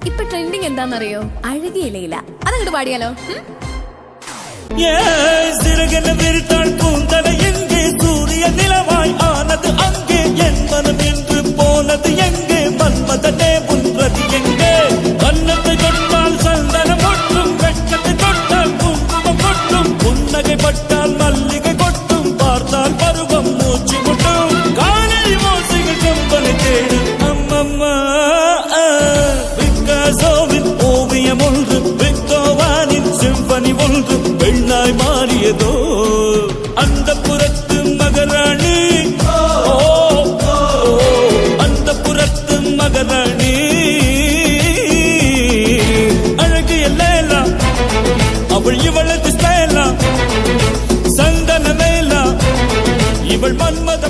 ഇപ്പൊ ട്രെൻഡിങ് എന്താണെന്നറിയോ? അഴകിയ ലൈല. അതങ്ങോട്ട് പാടിയാലോ? சூரிய நிலவாய் ஆனது அங்கே என் மனம் என்று போனது எங்கே மன்மதனே உன்றது எங்கே கண்ணத்தை தொட்டால் சந்தனம் கொட்டும் வெட்கத்தை தொட்டால் குங்குமம் கொட்டும் புன்னகை பட்டால் மல்லிகை கொட்டும் பார்த்தால் பருவம் மூச்சு கொட்டும் காணல் ஓசைகள் கம்பனை தேடும் அம்மம்மா பிக்காசோவின் ஓவியம் ஒன்று விக்டோவானின் சிம்பனி ஒன்று பெண்ணாய் மாறியதோ அந்த புறத்து மகராணி அந்த புறத்து மகராணி அழகிய லேலா அவள் இவளது ஸ்டைலா சந்தன மேலா இவள் மன்மத